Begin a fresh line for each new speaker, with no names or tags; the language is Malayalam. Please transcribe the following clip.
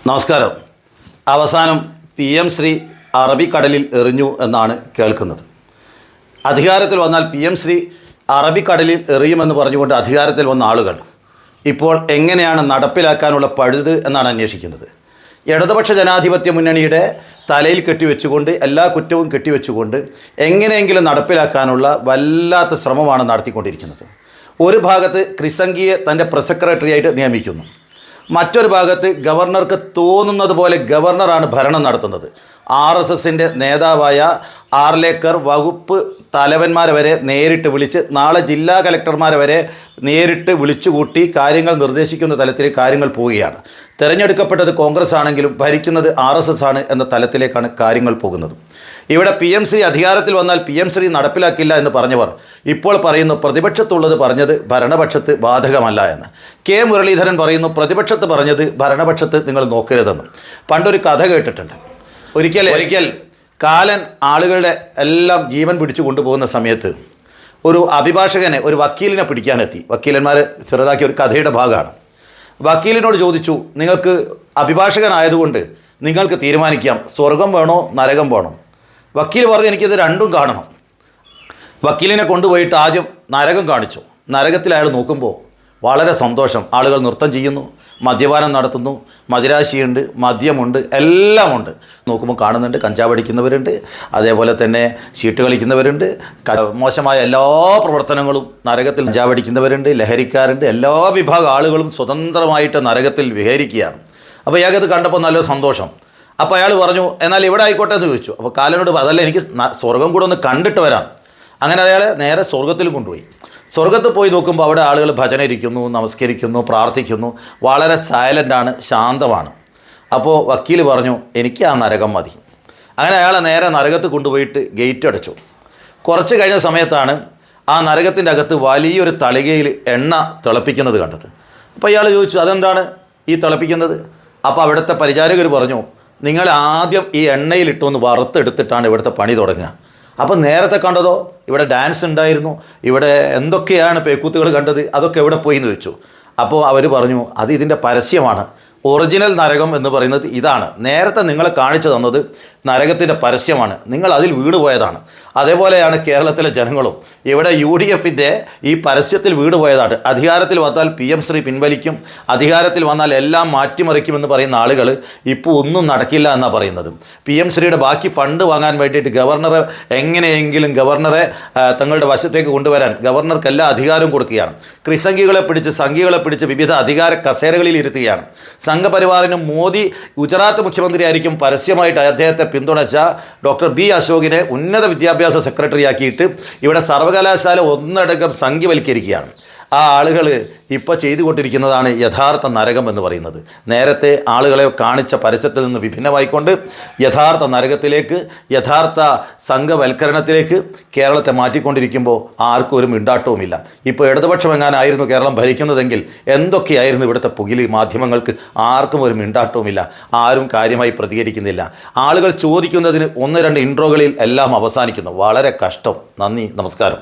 നമസ്കാരം. അവസാനം PM ശ്രീ അറബിക്കടലിൽ എറിഞ്ഞു എന്നാണ് കേൾക്കുന്നത്. അധികാരത്തിൽ വന്നാൽ PM ശ്രീ അറബിക്കടലിൽ എറിയുമെന്ന് പറഞ്ഞുകൊണ്ട് അധികാരത്തിൽ വന്ന ആളുകൾ ഇപ്പോൾ എങ്ങനെയാണ് നടപ്പിലാക്കാനുള്ള പഴുത് എന്നാണ് അന്വേഷിക്കുന്നത്. ഇടതുപക്ഷ ജനാധിപത്യ മുന്നണിയുടെ തലയിൽ കെട്ടിവെച്ചുകൊണ്ട് എല്ലാ കുറ്റവും കെട്ടിവെച്ചുകൊണ്ട് എങ്ങനെയെങ്കിലും നടപ്പിലാക്കാനുള്ള വല്ലാത്ത ശ്രമമാണ് നടത്തിക്കൊണ്ടിരിക്കുന്നത്. ഒരു ഭാഗത്ത് ക്രിസംഗിയെ തൻ്റെ പ്രസ് സെക്രട്ടറിയായിട്ട് നിയമിക്കുന്നു. മറ്റൊരു ഭാഗത്ത് ഗവർണർക്ക് തോന്നുന്നത് പോലെ ഗവർണറാണ് ഭരണം നടത്തുന്നത്. RSSൻ്റെ നേതാവായ ആർലേക്കർ വകുപ്പ് തലവന്മാരെ വരെ നേരിട്ട് വിളിച്ച് നാളെ ജില്ലാ കലക്ടർമാരെ വരെ നേരിട്ട് വിളിച്ചുകൂട്ടി കാര്യങ്ങൾ നിർദ്ദേശിക്കുന്ന തലത്തിൽ കാര്യങ്ങൾ പോവുകയാണ്. തിരഞ്ഞെടുക്കപ്പെട്ടത് കോൺഗ്രസ് ആണെങ്കിലും ഭരിക്കുന്നത് RSS ആണ് എന്ന തലത്തിലേക്കാണ് കാര്യങ്ങൾ പോകുന്നത്. ഇവിടെ PM ശ്രീ അധികാരത്തിൽ വന്നാൽ PM ശ്രീ നടപ്പിലാക്കില്ല എന്ന് പറഞ്ഞവർ ഇപ്പോൾ പറയുന്നു പ്രതിപക്ഷത്തുള്ളത് പറഞ്ഞത് ഭരണപക്ഷത്ത് ബാധകമല്ല എന്ന്. K മുരളീധരൻ പറയുന്നു പ്രതിപക്ഷത്ത് പറഞ്ഞത് ഭരണപക്ഷത്ത് നിങ്ങൾ നോക്കരുതെന്ന്. പണ്ടൊരു കഥ കേട്ടിട്ടുണ്ട്. ഒരിക്കൽ കാലൻ ആളുകളുടെ എല്ലാം ജീവൻ പിടിച്ചു കൊണ്ടുപോകുന്ന സമയത്ത് ഒരു അഭിഭാഷകനെ, ഒരു വക്കീലിനെ പിടിക്കാനെത്തി. വക്കീലന്മാർ ചെറുതാക്കിയ ഒരു കഥയുടെ ഭാഗമാണ്. വക്കീലിനോട് ചോദിച്ചു, നിങ്ങൾക്ക് അഭിഭാഷകനായതുകൊണ്ട് നിങ്ങൾക്ക് തീരുമാനിക്കാം സ്വർഗം വേണോ നരകം വേണോ? വക്കീൽ പറഞ്ഞു എനിക്കിത് രണ്ടും കാണണം. വക്കീലിനെ കൊണ്ടുപോയിട്ട് ആദ്യം നരകം കാണിച്ചു. നരകത്തിൽ അയാൾ നോക്കുമ്പോൾ വളരെ സന്തോഷം. ആളുകൾ നൃത്തം ചെയ്യുന്നു, മദ്യപാനം നടത്തുന്നു, മദിരാശിയുണ്ട്, മദ്യമുണ്ട്, എല്ലാമുണ്ട്. നോക്കുമ്പോൾ കാണുന്നുണ്ട് കഞ്ചാവ് അടിക്കുന്നവരുണ്ട്, അതേപോലെ തന്നെ ചീട്ട് കളിക്കുന്നവരുണ്ട്, മോശമായ എല്ലാ പ്രവർത്തനങ്ങളും നരകത്തിൽ കഞ്ചാവ് അടിക്കുന്നവരുണ്ട്, ലഹരിക്കാരുണ്ട്, എല്ലാ വിഭാഗം ആളുകളും സ്വതന്ത്രമായിട്ട് നരകത്തിൽ വിഹരിക്കുകയാണ്. അപ്പോൾ ഇയാൾക്കത് കണ്ടപ്പോൾ നല്ല സന്തോഷം. അപ്പോൾ അയാൾ പറഞ്ഞു എന്നാൽ ഇവിടെ ആയിക്കോട്ടെ എന്ന് ചോദിച്ചു. അപ്പോൾ കാലനോട് അതല്ല, എനിക്ക് സ്വർഗം കൂടെ ഒന്ന് കണ്ടിട്ട് വരാം. അങ്ങനെ അയാളെ നേരെ സ്വർഗത്തിൽ കൊണ്ടുപോയി. സ്വർഗത്തിൽ പോയി നോക്കുമ്പോൾ അവിടെ ആളുകൾ ഭജന ഇരിക്കുന്നു, നമസ്കരിക്കുന്നു, പ്രാർത്ഥിക്കുന്നു, വളരെ സൈലൻ്റാണ്, ശാന്തമാണ്. അപ്പോൾ വക്കീൽ പറഞ്ഞു എനിക്ക് ആ നരകം മതി. അങ്ങനെ അയാളെ നേരെ നരകത്തിൽ കൊണ്ടുപോയിട്ട് ഗേറ്റ് അടച്ചു. കുറച്ച് കഴിഞ്ഞ സമയത്താണ് ആ നരകത്തിൻ്റെ അകത്ത് വലിയൊരു തളികയിൽ എണ്ണ തിളപ്പിക്കുന്നത് കണ്ടത്. അപ്പോൾ ഇയാൾ ചോദിച്ചു അതെന്താണ് ഈ തിളപ്പിക്കുന്നത്? അപ്പോൾ അവിടുത്തെ പരിചാരകർ പറഞ്ഞു നിങ്ങൾ ആദ്യം ഈ എണ്ണയിലിട്ടൊന്ന് വറുത്തെടുത്തിട്ടാണ് ഇവിടുത്തെ പണി തുടങ്ങുക. അപ്പോൾ നേരത്തെ കണ്ടതോ ഇവിടെ ഡാൻസ് ഉണ്ടായിരുന്നു, ഇവിടെ എന്തൊക്കെയാണ് പേക്കൂത്തുകൾ കണ്ടത്, അതൊക്കെ എവിടെ പോയി എന്ന് വെച്ചു. അപ്പോൾ അവർ പറഞ്ഞു അത് ഇതിൻ്റെ പരസ്യമാണ്. ഒറിജിനൽ നരകം എന്ന് പറയുന്നത് ഇതാണ്. നേരത്തെ നിങ്ങളെ കാണിച്ചു തന്നത് നരകത്തിൻ്റെ പരസ്യമാണ്, നിങ്ങൾ അതിൽ വീണുപോയതാണ്. അതേപോലെയാണ് കേരളത്തിലെ ജനങ്ങളും. ഇവിടെ UDFൻ്റെ ഈ പരസ്യത്തിൽ വീണുപോയതാണ്. അധികാരത്തിൽ വന്നാൽ PM ശ്രീ പിൻവലിക്കും, അധികാരത്തിൽ വന്നാൽ എല്ലാം മാറ്റിമറിക്കുമെന്ന് പറയുന്ന ആളുകൾ ഇപ്പോൾ ഒന്നും നടക്കില്ല എന്നാണ് പറയുന്നത്. PM ശ്രീയുടെ ബാക്കി ഫണ്ട് വാങ്ങാൻ വേണ്ടിയിട്ട് ഗവർണറെ എങ്ങനെയെങ്കിലും ഗവർണറെ തങ്ങളുടെ വശത്തേക്ക് കൊണ്ടുവരാൻ ഗവർണർക്ക് എല്ലാ അധികാരവും കൊടുക്കുകയാണ്. ക്രിസംഗികളെ പിടിച്ച് സംഘികളെ പിടിച്ച് വിവിധ അധികാര കസേരകളിൽ ഇരുത്തുകയാണ്. സംഘപരിവാറിനും മോദി ഗുജറാത്ത് മുഖ്യമന്ത്രിയായിരിക്കും പരസ്യമായിട്ട് അദ്ദേഹത്തെ പിന്തുണച്ച ഡോക്ടർ B അശോകിനെ ഉന്നത വിദ്യാഭ്യാസ സെക്രട്ടറിയാക്കിയിട്ട് ഇവിടെ സർവകലാശാല ഒന്നടങ്കം സംഘിവൽക്കരിക്കുകയാണ്. ആ ആളുകൾ ഇപ്പോൾ ചെയ്തുകൊണ്ടിരിക്കുന്നതാണ് യഥാർത്ഥ നരകം എന്ന് പറയുന്നത്. നേരത്തെ ആളുകളെ കാണിച്ച പരസ്യത്തിൽ നിന്ന് വിഭിന്നമായിക്കൊണ്ട് യഥാർത്ഥ നരകത്തിലേക്ക്, യഥാർത്ഥ സംഘവൽക്കരണത്തിലേക്ക് കേരളത്തെ മാറ്റിക്കൊണ്ടിരിക്കുമ്പോൾ ആർക്കും ഒരു മിണ്ടാട്ടവുമില്ല. ഇപ്പോൾ ഇടതുപക്ഷമെങ്ങാനായിരുന്നു കേരളം ഭരിക്കുന്നതെങ്കിൽ എന്തൊക്കെയായിരുന്നു ഇവിടുത്തെ പുകിലി? മാധ്യമങ്ങൾക്ക് ആർക്കും ഒരു മിണ്ടാട്ടവുമില്ല, ആരും കാര്യമായി പ്രതികരിക്കുന്നില്ല. ആളുകൾ ചോദിക്കുന്നതിന് 1-2 ഇൻട്രോകളിൽ എല്ലാം അവസാനിക്കുന്നു. വളരെ കഷ്ടം. നന്ദി, നമസ്കാരം.